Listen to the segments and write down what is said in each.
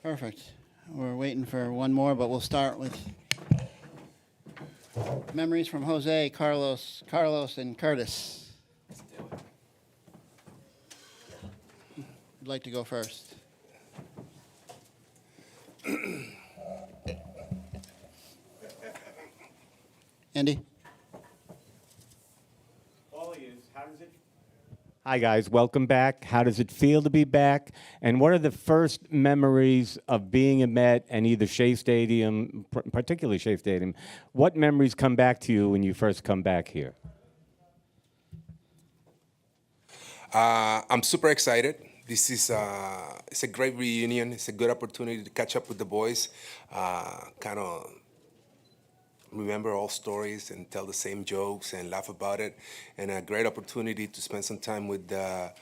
Perfect. We're waiting for one more, but we'll start with memories from Jose, Carlos, and Curtis. Who'd like to go first? Andy? Hi, guys. Welcome back. How does it feel to be back? And what are the first memories of being a Met and either Shea Stadium, particularly Shea Stadium? What memories come back to you when you first come back here? I'm super excited. This is it's a great reunion. It's a good opportunity to catch up with the boys, kind of remember all stories and tell the same jokes and laugh about it, and a great opportunity to spend some time with the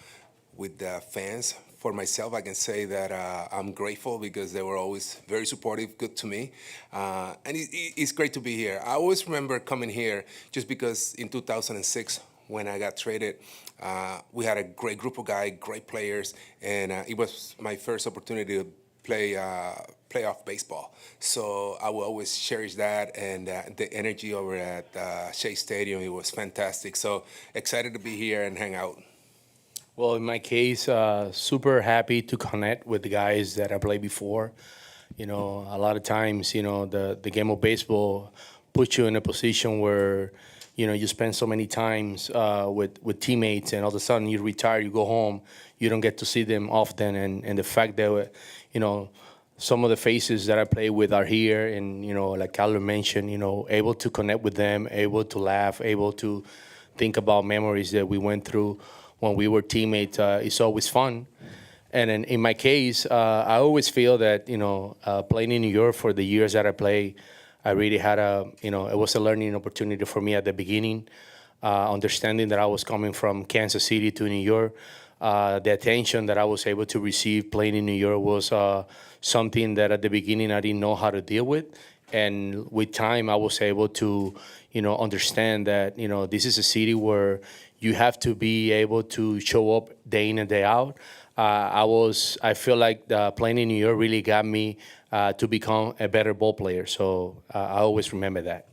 fans. For myself, I can say that I'm grateful because they were always very supportive, good to me, and it's great to be here. I always remember coming here just because in 2006, when I got traded, we had a great group of guys, great players, and it was my first opportunity to play playoff baseball. So I will always cherish that, and the energy over at Shea Stadium, it was fantastic. So excited to be here and hang out. Well, in my case, super happy to connect with the guys that I played before. You know, a lot of times, you know, the game of baseball puts you in a position where, you know, you spend so many times with teammates, and all of a sudden you retire, you go home, you don't get to see them often. And the fact that, you know, some of the faces that I play with are here, and, you know, like Carlos mentioned, you know, able to connect with them, able to laugh, able to think about memories that we went through when we were teammates, it's always fun. And in my case, I always feel that, you know, playing in New York for the years that I played, I really had you know, it was a learning opportunity for me at the beginning, understanding that I was coming from Kansas City to New York. The attention that I was able to receive playing in New York was something that at the beginning I didn't know how to deal with. And with time, I was able to, you know, understand that, you know, this is a city where you have to be able to show up day in and day out. I feel like playing in New York really got me to become a better ball player. So I always remember that.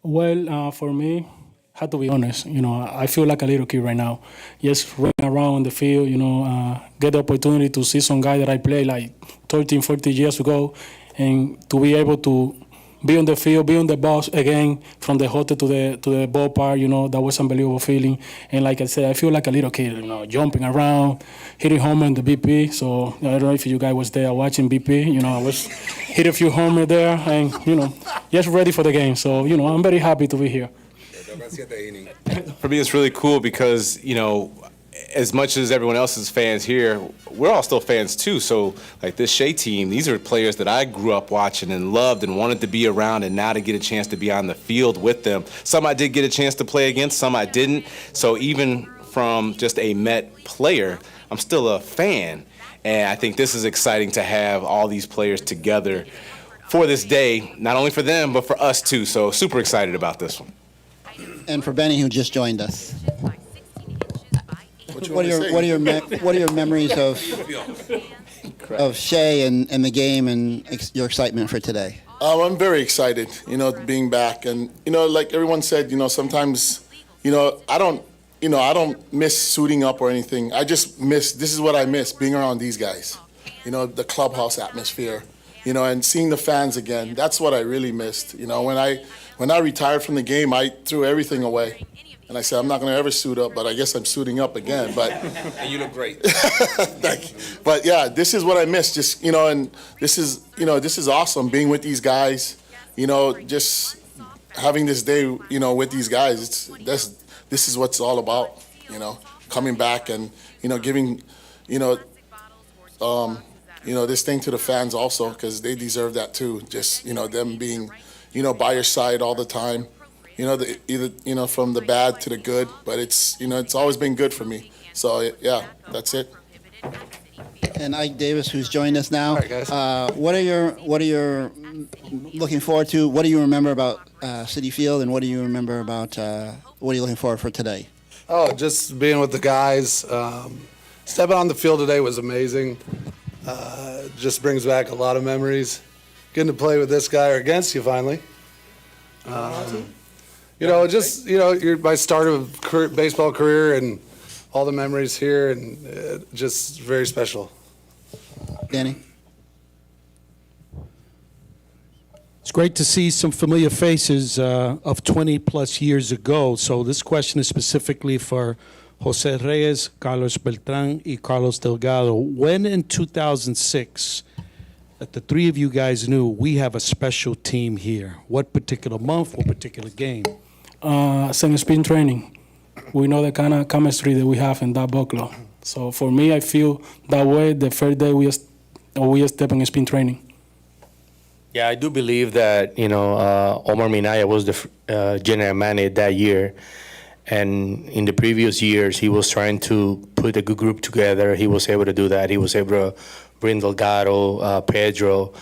Well, for me, had to be honest, you know, I feel like a little kid right now. Just running around the field, you know, get the opportunity to see some guy that I played like 13, 14 years ago, and to be able to be on the field, be on the bus again from the hotel to the ballpark, you know, that was an unbelievable feeling. And like I said, I feel like a little kid, you know, jumping around, hitting home in the BP. So I don't know if you guys was there watching BP, you know, I was hit a few homers there, and, you know, just ready for the game. So, you know, I'm very happy to be here. For me, it's really cool because, you know, as much as everyone else is fans here, we're all still fans too. So, like this Shea team, these are players that I grew up watching and loved and wanted to be around, and now to get a chance to be on the field with them. Some I did get a chance to play against, some I didn't. So even from just a Met player, I'm still a fan. And I think this is exciting to have all these players together for this day, not only for them, but for us too. So super excited about this one. And for Benny, who just joined us. What are your memories of Shea and the game and your excitement for today? I'm very excited, you know, being back, and, you know, like everyone said, you know, sometimes, you know, I don't miss suiting up or anything. I just miss, this is what I miss, being around these guys, you know, the clubhouse atmosphere, you know, and seeing the fans again. That's what I really missed. You know, when I retired from the game, I threw everything away. And I said, I'm not going to ever suit up, but I guess I'm suiting up again. But And you look great. Thank you. But yeah, this is what I miss. Just, you know, and this is awesome being with these guys. You know, just having this day, you know, with these guys. This is what it's all about. You know, coming back and, you know, giving, you know, this thing to the fans also, because they deserve that too. Just, you know, them being, you know, by your side all the time. You know, either, you know, from the bad to the good, but it's, you know, it's always been good for me. So yeah, that's it. And Ike Davis, who's joined us now. All right, guys. What are your looking forward to? What do you remember about Citi Field, and what do you remember about what are you looking forward for today? Oh, just being with the guys. Stepping on the field today was amazing. Just brings back a lot of memories. Getting to play with this guy or against you finally. My start of baseball career and all the memories here, and just very special. Danny? It's great to see some familiar faces of 20 plus years ago. So this question is specifically for Jose Reyes, Carlos Beltran, and Carlos Delgado. When in 2006 that the three of you guys knew we have a special team here? What particular month, what particular game? Since spring training, we know the kind of chemistry that we have in that ball club. So for me, I feel that way the first day we step in spring training. Yeah, I do believe that, Omar Minaya was the general manager that year. And in the previous years, he was trying to put a good group together. He was able to do that. He was able to bring Delgado, Pedro,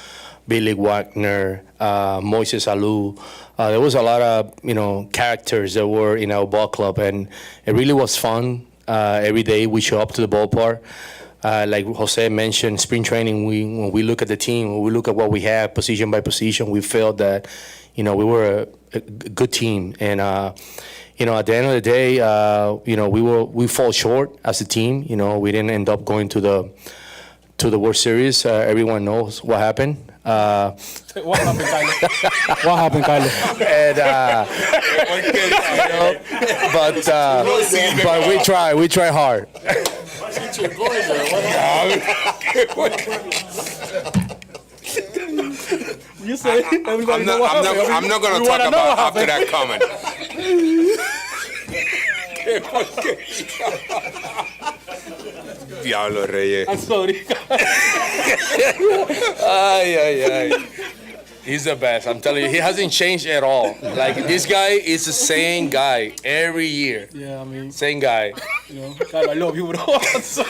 Billy Wagner, Moises Alou. There was a lot of, characters that were in our ball club. And it really was fun. Every day we show up to the ballpark. Like Jose mentioned, spring training, when we look at the team, when we look at what we have position by position, we felt that, we were a good team. And, at the end of the day, we fall short as a team. We didn't end up going to the World Series. Everyone knows what happened. What happened, Carlos? What happened, Carlos? And, but we try hard. You say everybody know what happened. I'm not going to talk about after that comment. Diablo Reyes. I'm sorry. Ay. He's the best. I'm telling you, he hasn't changed at all. Like, this guy is the same guy every year. Yeah, I mean, Same guy. Carlos, I love you, bro. I'm sorry.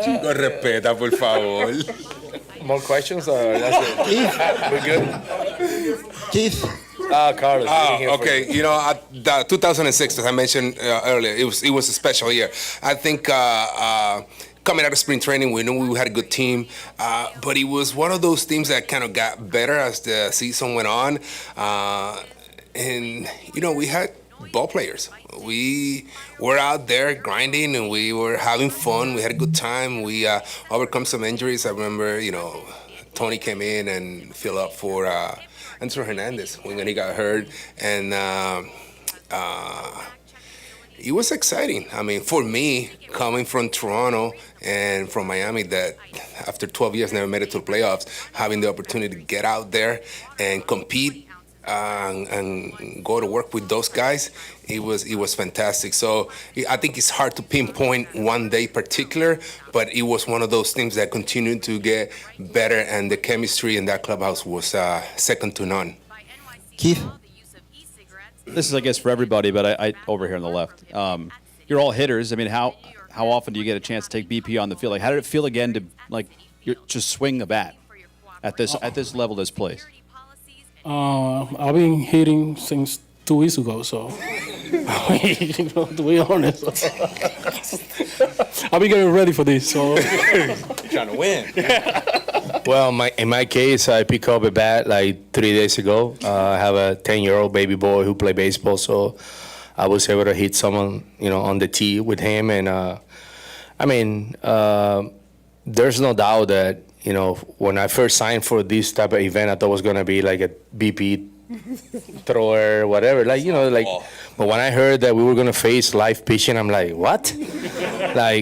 Chico, respeta, por favor. More questions? Or that's it? We're good? Keith? Carlos. Okay. The 2006, as I mentioned earlier, it was a special year. I think coming out of spring training, we knew we had a good team, but it was one of those teams that kind of got better as the season went on, and we had ball players. We were out there grinding, and we were having fun. We had a good time. We overcome some injuries. I remember, Tony came in and filled up for Anthony Hernandez when he got hurt, and it was exciting. I mean, for me, coming from Toronto and from Miami, that after 12 years never made it to the playoffs, having the opportunity to get out there and compete and go to work with those guys, it was fantastic. So I think it's hard to pinpoint one day particular, but it was one of those things that continued to get better, and the chemistry in that clubhouse was second to none. Keith? This is, I guess, for everybody, but I over here on the left. You're all hitters. I mean, how often do you get a chance to take BP on the field? Like, how did it feel again to just swing a bat at this level, this place? I've been hitting since 2 weeks ago, so to be honest, I've been getting ready for this. So Trying to win. Well, in my case, I picked up a bat like 3 days ago. I have a 10-year-old baby boy who plays baseball, so I was able to hit someone, on the tee with him. And there's no doubt that, when I first signed for this type of event, I thought it was gonna be like a BP thrower, whatever. But when I heard that we were gonna face live pitching, I'm like, what? I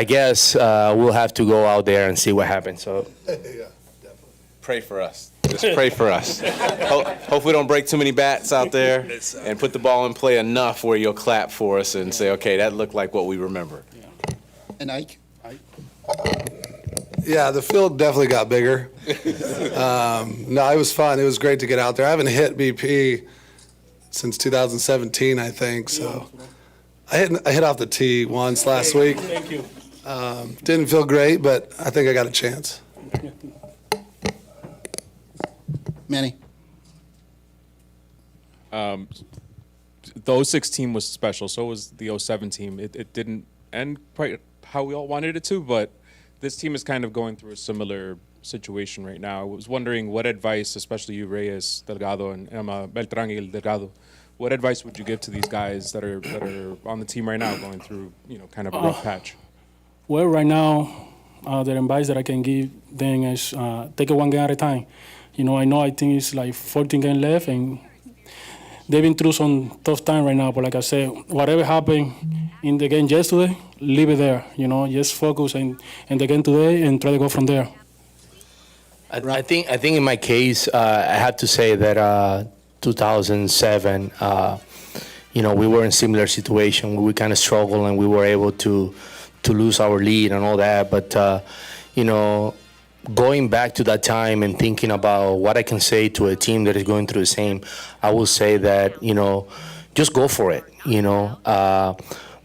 guess we'll have to go out there and see what happens. So, Pray for us. Just pray for us. Hope we don't break too many bats out there, and put the ball in play enough where you'll clap for us and say, okay, that looked like what we remember. And Ike? Yeah, the field definitely got bigger. No, it was fun. It was great to get out there. I haven't hit BP since 2017, I think. So I hit off the tee once last week. thank you. Didn't feel great, but I think I got a chance. Manny? The 06 team was special. So was the 07 team. It didn't end quite how we all wanted it to, but this team is kind of going through a similar situation right now. I was wondering what advice, especially you, Reyes, Delgado, and Beltran y Delgado, what advice would you give to these guys that are on the team right now, going through kind of a rough patch? Well, right now, the advice that I can give them is take it one game at a time. I think it's like 14 games left, and they've been through some tough time right now. But like I said, whatever happened in the game yesterday, leave it there. Just focus in the game today and try to go from there. I think in my case, I have to say that 2007, we were in a similar situation. We kind of struggled and we were able to lose our lead and all that. But going back to that time and thinking about what I can say to a team that is going through the same, I will say that just go for it.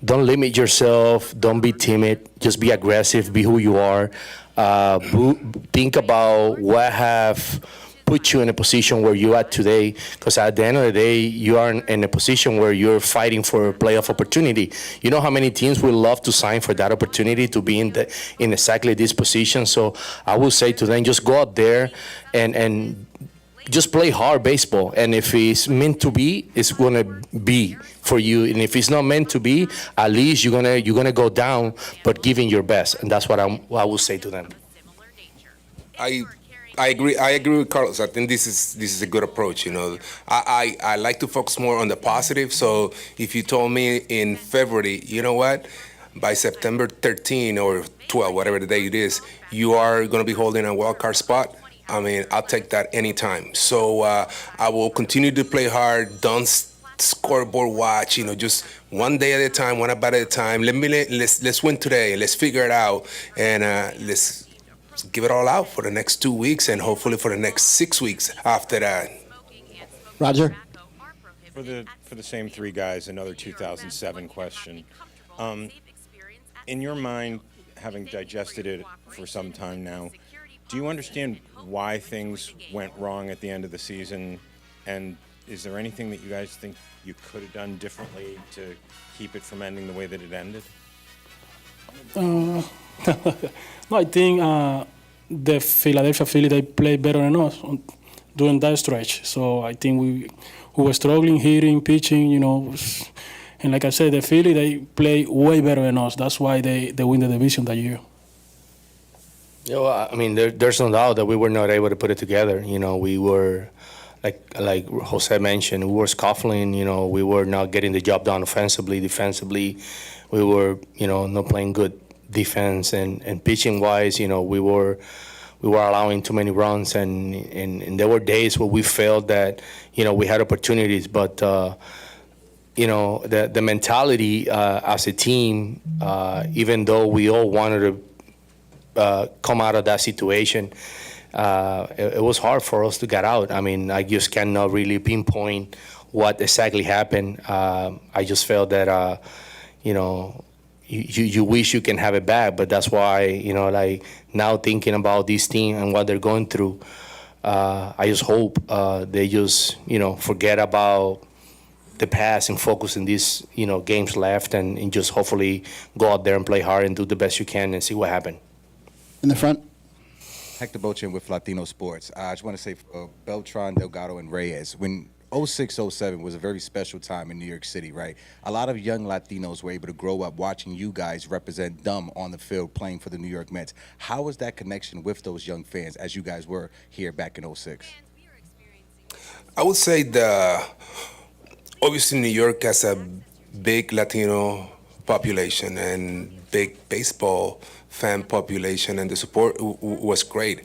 Don't limit yourself. Don't be timid. Just be aggressive. Be who you are. Think about what have put you in a position where you're at today, because at the end of the day, you are in a position where you're fighting for a playoff opportunity. You know how many teams would love to sign for that opportunity to be in exactly this position? So I would say to them, just go out there and just play hard baseball. And if it's meant to be, it's gonna be for you. And if it's not meant to be, at least you're gonna go down, but giving your best. And that's what I will say to them. I agree with Carlos. I think this is a good approach. I like to focus more on the positive. So if you told me in February, you know what, by September 13 or 12, whatever the day it is, you are going to be holding a wild card spot, I mean, I'll take that anytime. So I will continue to play hard. Don't scoreboard watch. Just one day at a time, one at a time. Let's win today. Let's figure it out, and let's give it all out for the next 2 weeks and hopefully for the next 6 weeks after that. Roger? For the same three guys, another 2007 question. In your mind, having digested it for some time now, do you understand why things went wrong at the end of the season? And is there anything that you guys think you could have done differently to keep it from ending the way that it ended? No, I think the Philadelphia Phillies, they played better than us during that stretch. So I think we were struggling hitting, pitching, and like I said, the Phillies, they play way better than us. That's why they win the division that year. I mean, there's no doubt that we were not able to put it together. We were, like Jose mentioned, we were scuffling. We were not getting the job done offensively, defensively. We were, not playing good defense, and pitching wise, we were allowing too many runs, and there were days where we felt that we had opportunities, but the mentality as a team, even though we all wanted to come out of that situation, it was hard for us to get out. I mean, I just cannot really pinpoint what exactly happened. I just felt that you wish you can have it back, but that's why, now thinking about this team and what they're going through, I just hope they just, forget about the past and focus in these, games left, and just hopefully go out there and play hard and do the best you can and see what happens. In the front? Hector Bochin with Latino Sports. I just want to say Beltran, Delgado, and Reyes, when 06, 07 was a very special time in New York City, right? A lot of young Latinos were able to grow up watching you guys represent them on the field playing for the New York Mets. How was that connection with those young fans as you guys were here back in 06? I would say obviously New York has a big Latino population and big baseball fan population, and the support was great.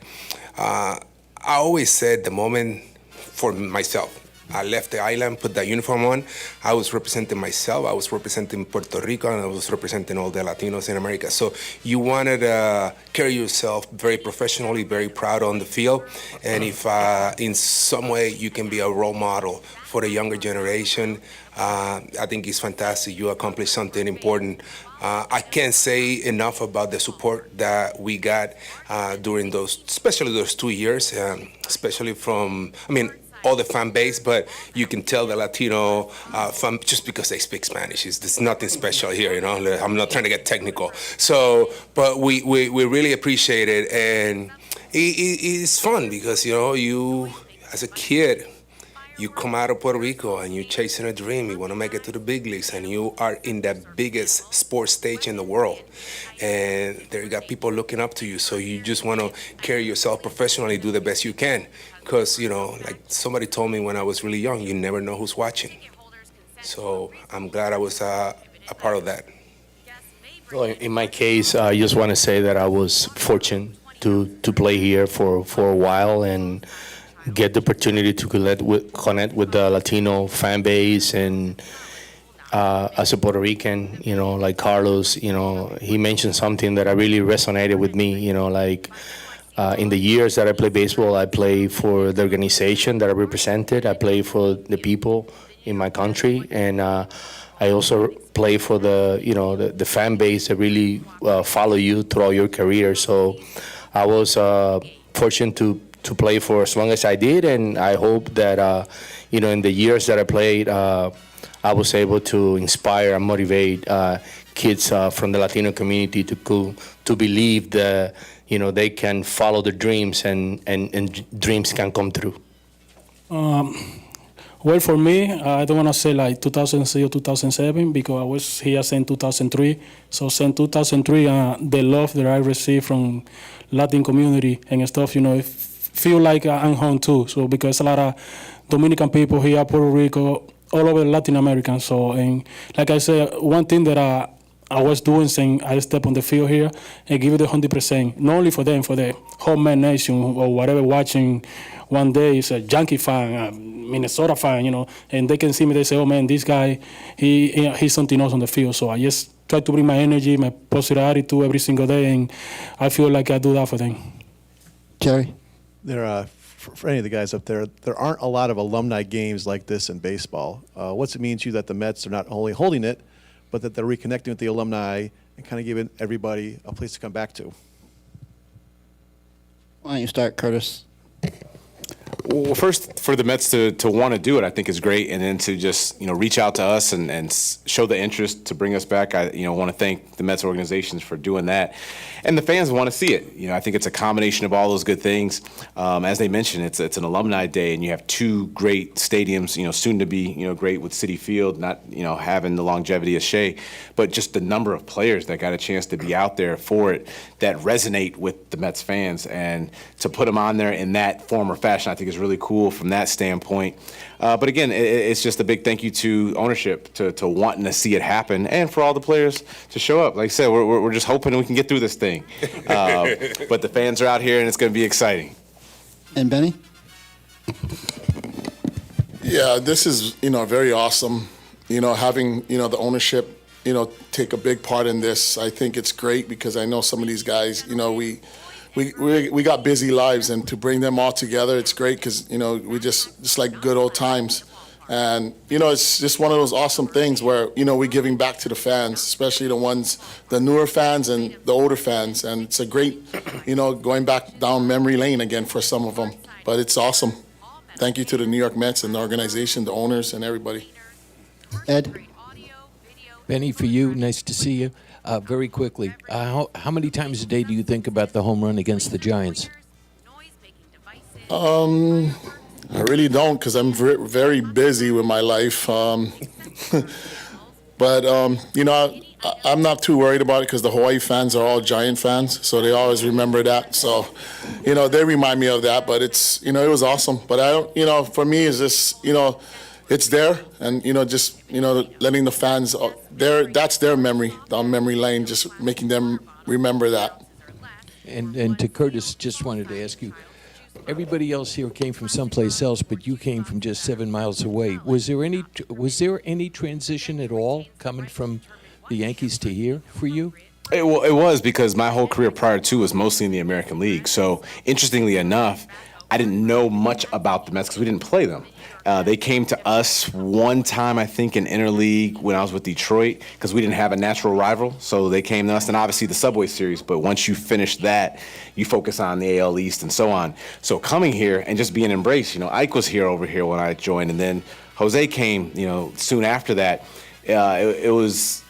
I always said the moment for myself, I left the island, put that uniform on, I was representing myself, I was representing Puerto Rico, and I was representing all the Latinos in America. So you wanted to carry yourself very professionally, very proud on the field. And if in some way you can be a role model for the younger generation, I think it's fantastic. You accomplished something important. I can't say enough about the support that we got during especially those 2 years, especially from, all the fan base, but you can tell the Latino fan just because they speak Spanish. There's nothing special here, you know. I'm not trying to get technical. So, but we really appreciate it, and it's fun because you as a kid. You come out of Puerto Rico and you're chasing a dream. You want to make it to the big leagues, and you are in the biggest sports stage in the world. And there you got people looking up to you. So you just want to carry yourself professionally, do the best you can. Because, like somebody told me when I was really young, you never know who's watching. So I'm glad I was a part of that. Well, in my case, I just want to say that I was fortunate to play here for a while and get the opportunity to connect with the Latino fan base. And as a Puerto Rican, like Carlos, he mentioned something that really resonated with me. In the years that I played baseball, I played for the organization that I represented. I played for the people in my country, and I also play for the fan base that really follow you throughout your career. So I was fortunate to play for as long as I did, and I hope that in the years that I played, I was able to inspire and motivate kids from the Latino community to believe that they can follow their dreams and dreams can come true. Well, for me, I don't want to say like 2006 or 2007 because I was here since 2003. So since 2003, the love that I received from Latin community and stuff, it feel like I'm home too. So because a lot of Dominican people here, Puerto Rico, all over Latin America. So, and like I said, one thing that I was doing since I stepped on the field here and give it 100%, not only for them, for the whole man nation or whatever watching one day is a Yankee fan, Minnesota fan, and they can see me, they say, oh man, this guy, he's something else on the field. So I just try to bring my energy, my positive attitude every single day, and I feel like I do that for them. Jerry? For any of the guys up there aren't a lot of alumni games like this in baseball. What's it mean to you that the Mets are not only holding it, but that they're reconnecting with the alumni and kind of giving everybody a place to come back to? Why don't you start, Curtis? Well, first, for the Mets to want to do it, I think is great, and then to just reach out to us and show the interest to bring us back. I want to thank the Mets organizations for doing that, and the fans want to see it. I think it's a combination of all those good things. As they mentioned, it's an alumni day, and you have two great stadiums. Soon to be great with Citi Field, not having the longevity of Shea, but just the number of players that got a chance to be out there for it that resonate with the Mets fans, and to put them on there in that form or fashion, I think is really cool from that standpoint. But again, it's just a big thank you to ownership to wanting to see it happen, and for all the players to show up. Like I said, we're just hoping we can get through this thing. But the fans are out here, and it's going to be exciting. And Benny? Yeah, this is very awesome. Having the ownership take a big part in this. I think it's great because I know some of these guys. We got busy lives, and to bring them all together, it's great because we just like good old times, and it's just one of those awesome things where we're giving back to the fans, especially the newer fans and the older fans, and it's a great going back down memory lane again for some of them, but it's awesome. Thank you to the New York Mets and the organization, the owners, and everybody. Ed? Benny, for you, nice to see you. Very quickly, how many times a day do you think about the home run against the Giants? I really don't because I'm very busy with my life. But, I'm not too worried about it because the Hawaii fans are all Giant fans, so they always remember that. So, they remind me of that, but it's, it was awesome. But I don't, for me, it's just, it's there, and just letting the fans that's their memory down memory lane, just making them remember that. And to Curtis, just wanted to ask you, everybody else here came from someplace else, but you came from just 7 miles away. Was there any transition at all coming from the Yankees to here for you? It was because my whole career prior to was mostly in the American League. So interestingly enough, I didn't know much about the Mets because we didn't play them. They came to us one time, I think, in interleague when I was with Detroit because we didn't have a natural rival. So they came to us, and obviously the Subway Series. But once you finish that, you focus on the AL East and so on. So coming here and just being embraced, Ike was over here when I joined, and then Jose came, soon after that. It was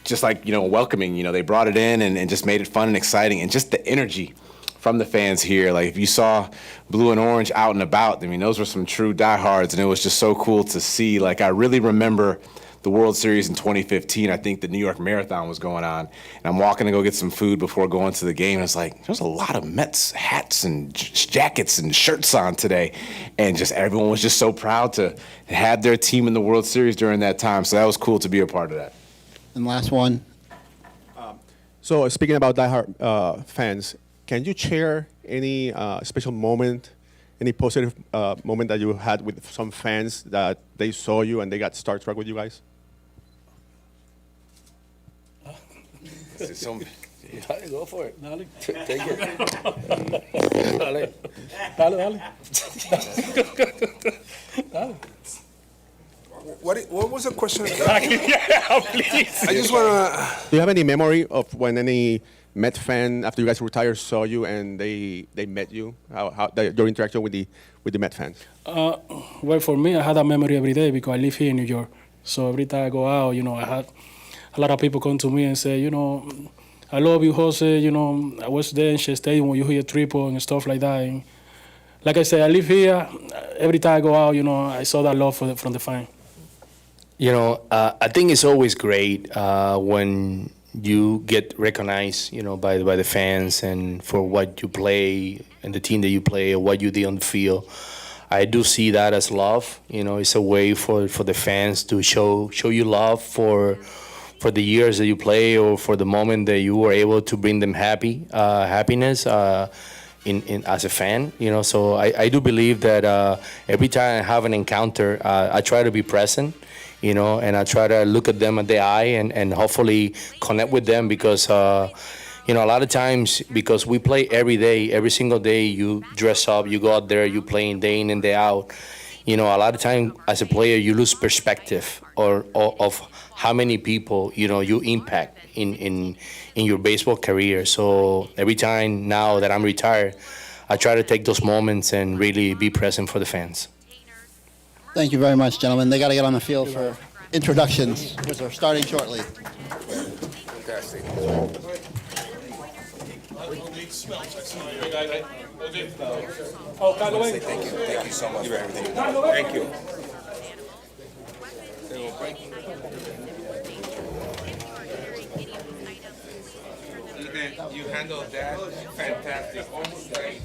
just like, welcoming. They brought it in and just made it fun and exciting, and just the energy from the fans here. Like, if you saw blue and orange out and about, I mean, those were some true diehards, and it was just so cool to see. Like, I really remember the World Series in 2015. I think the New York Marathon was going on, and I'm walking to go get some food before going to the game, and it's like, there's a lot of Mets hats and jackets and shirts on today, and just everyone was just so proud to have their team in the World Series during that time, so that was cool to be a part of that. And last one. So speaking about diehard fans, can you share any special moment, any positive moment that you had with some fans that they saw you and they got starstruck with you guys? Dale, go for it. Dale. Take it. Dale. Dale, dale. Dale. What was the question? Yeah, please. I just want to. Do you have any memory of when any Met fan, after you guys retired, saw you and they met you? Your interaction with the Met fans? Well, for me, I had that memory every day because I live here in New York. So every time I go out, I had a lot of people come to me and say, I love you, Jose. I was there in Shea Stadium when you hit a triple and stuff like that. And like I said, I live here. Every time I go out, I saw that love from the fan. I think it's always great when you get recognized, by the fans and for what you play and the team that you play or what you did on the field. I do see that as love. It's a way for the fans to show you love for the years that you play or for the moment that you were able to bring them happiness in as a fan. So I do believe that every time I have an encounter, I try to be present. And I try to look at them at the eye and hopefully connect with them because, a lot of times, because we play every day, every single day, you dress up, you go out there, you play day in and day out. A lot of time as a player, you lose perspective of how many people, you impact in your baseball career. So every time now that I'm retired, I try to take those moments and really be present for the fans. Thank you very much, gentlemen. They got to get on the field for introductions, because they're starting shortly. Fantastic. Thank you. Thank you so much for everything. Thank you. You handled that fantastic. Almost great.